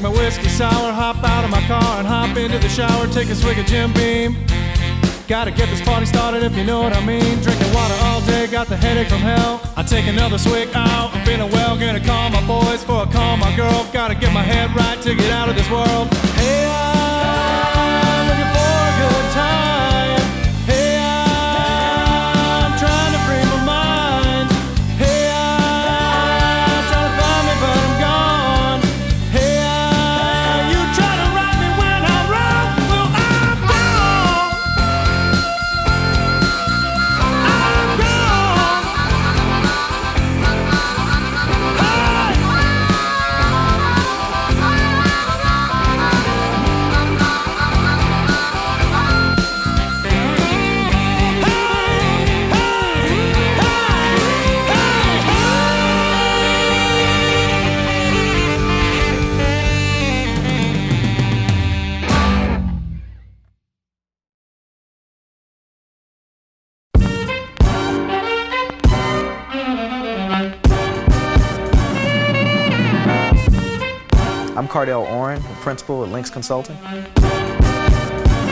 my whiskey sour, hop out of my car and hop into the shower, take a swig of Jim Beam. Gotta get this party started if you know what I mean. Drinking water all day, got the headache from hell. I take another swig out, I'm feeling well. Gonna call my boys for a call my girl. Gotta get my head right to get out of this world. Hey, I'm looking for a good time. Hey, I'm trying to free my mind. Hey, I'm trying to find me but I'm gone. Hey, you try to right me when I'm wrong. Well, I'm gone. I'm gone. Hey! I'm Cardell Orrin, principal at Linx Consulting.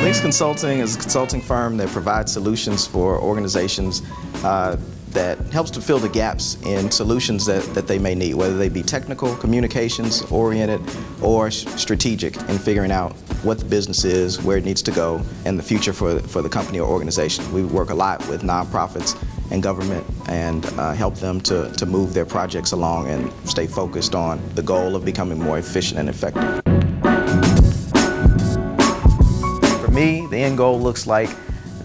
Linx Consulting is a consulting firm that provides solutions for organizations that helps to fill the gaps in solutions that they may need, whether they be technical, communications oriented, or strategic in figuring out what the business is, where it needs to go, and the future for the company or organization. We work a lot with nonprofits and government and help them to move their projects along and stay focused on the goal of becoming more efficient and effective. For me, the end goal looks like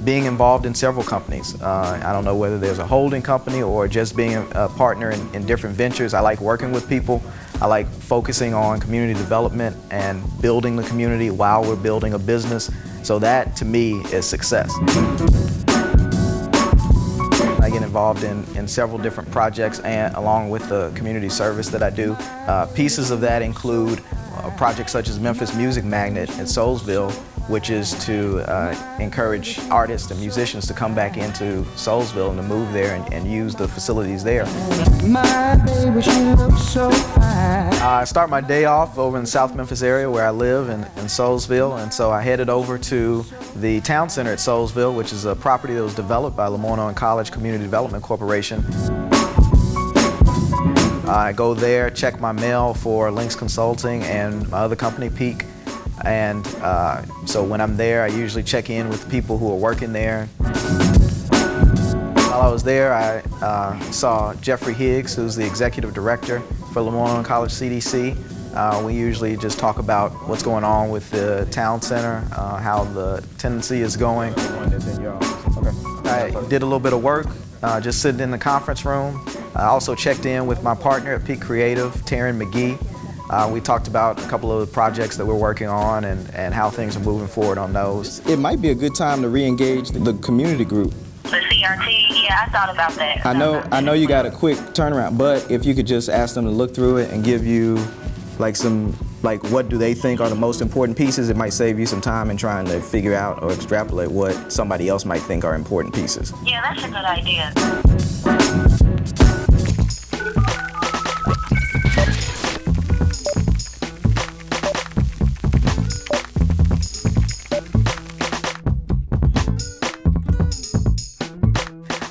being involved in several companies. I don't know whether there's a holding company or just being a partner in different ventures. I like working with people. I like focusing on community development and building the community while we're building a business. So that, to me, is success. I get involved in several different projects and along with the community service that I do. Pieces of that include projects such as Memphis Music Magnet in Soulsville, which is to encourage artists and musicians to come back into Soulsville and to move there and use the facilities there. My baby, she looks so fine. I start my day off over in the South Memphis area where I live in Soulsville, and so I headed over to the town center at Soulsville, which is a property that was developed by Lamont College Community Development Corporation. I go there, check my mail for Linx Consulting and my other company, Peak. And so when I'm there, I usually check in with the people who are working there. While I was there, I saw Jeffrey Higgs, who's the executive director for Lamont College CDC. We usually just talk about what's going on with the town center, how the tendency is going. I did a little bit of work, just sitting in the conference room. I also checked in with my partner at Peak Creative, Taryn McGee. We talked about a couple of the projects that we're working on and how things are moving forward on those. It might be a good time to re-engage the community group. The CRT, yeah, I thought about that. I know you got a quick turnaround, but if you could just ask them to look through it and give you what do they think are the most important pieces, it might save you some time in trying to figure out or extrapolate what somebody else might think are important pieces. Yeah, that's a good idea.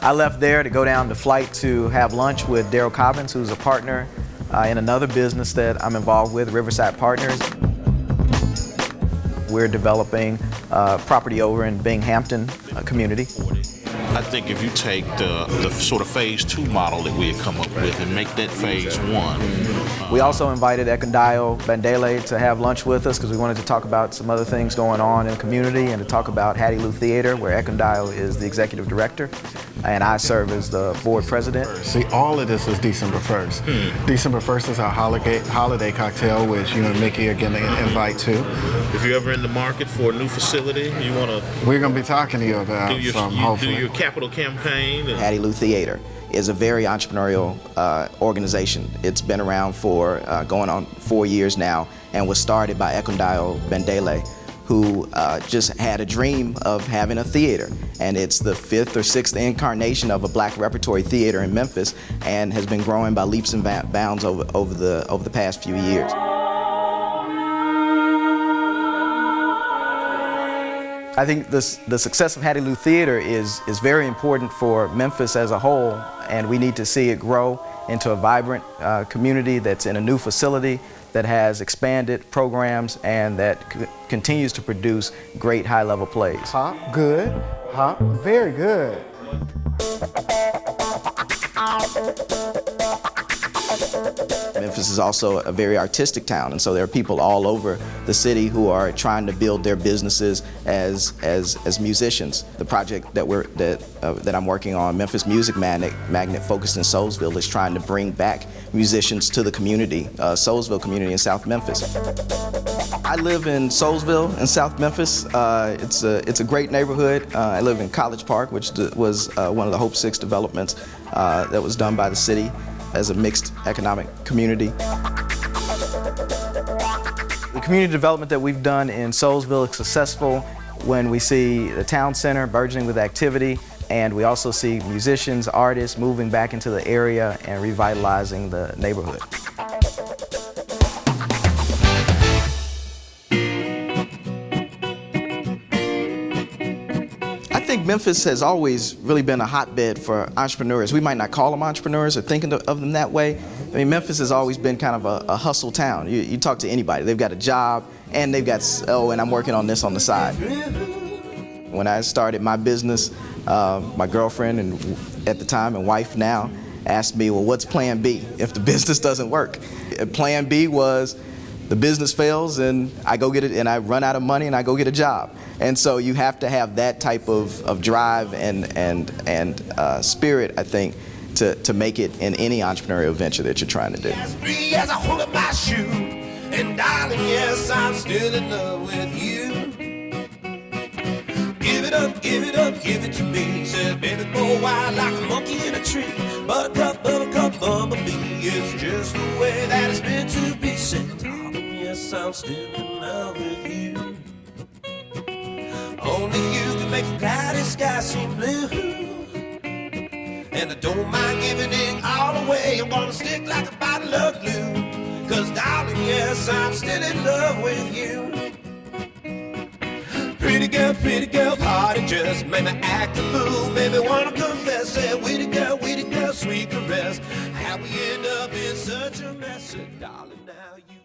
I left there to go down to Flight to have lunch with Daryl Cobbins, who's a partner in another business that I'm involved with, Riverside Partners. We're developing property over in Binghamton community. I think if you take the sort of phase 2 model that we had come up with and make that phase 1. We also invited Cardell Orrin to have lunch with us because we wanted to talk about some other things going on in the community and to talk about Hattie Lou Theater, where Cardell is the executive director and I serve as the board president. See, all of this is December 1st. December 1st is our holiday cocktail, which you and Mickey are getting an invite to. If you're ever in the market for a new facility, you want to... We're going to be talking to you about hopefully. Do your capital campaign. Hattie Lou Theater is a very entrepreneurial organization. It's been around for going on 4 years now and was started by Cardell Orrin, who just had a dream of having a theater. And it's the 5th or 6th incarnation of a black repertory theater in Memphis and has been growing by leaps and bounds over the past few years. I think the success of Hattie Lou Theater is very important for Memphis as a whole, and we need to see it grow into a vibrant community that's in a new facility that has expanded programs and that continues to produce great high-level plays. Good, very good. Memphis is also a very artistic town, and so there are people all over the city who are trying to build their businesses as musicians. The project that I'm working on, Memphis Music Magnet, focused in Soulsville, is trying to bring back musicians to the community, Soulsville community in South Memphis. I live in Soulsville in South Memphis. It's a great neighborhood. I live in College Park, which was one of the Hope 6 developments that was done by the city as a mixed economic community. The community development that we've done in Soulsville is successful when we see the town center burgeoning with activity, and we also see musicians, artists moving back into the area and revitalizing the neighborhood. I think Memphis has always really been a hotbed for entrepreneurs. We might not call them entrepreneurs or thinking of them that way. I mean, Memphis has always been kind of a hustle town. You talk to anybody, they've got a job and they've got, oh, and I'm working on this on the side. When I started my business, my girlfriend and at the time and wife now asked me, well, what's plan B if the business doesn't work? Plan B was the business fails and I go get it, and I run out of money and I go get a job. And so you have to have that type of drive and spirit, I think, to make it in any entrepreneurial venture that you're trying to do. As free as I hold up my shoe, and darling, yes, I'm still in love with you. Give it up, give it up, give it to me. Said, baby, go wild like a monkey in a tree. Buttercup, buttercup, bumblebee. It's just the way that it's meant to be. Said, darling, yes, I'm still in love with you. Only you can make the cloudy sky seem blue. And I don't mind giving it all away. I'm gonna stick like a bottle of glue. 'Cause darling, yes, I'm still in love with you. Pretty girl, party just made me act a fool. Made me wanna confess. Said, witty girl, sweet caress. How we end up in such a mess. Said, darling, now you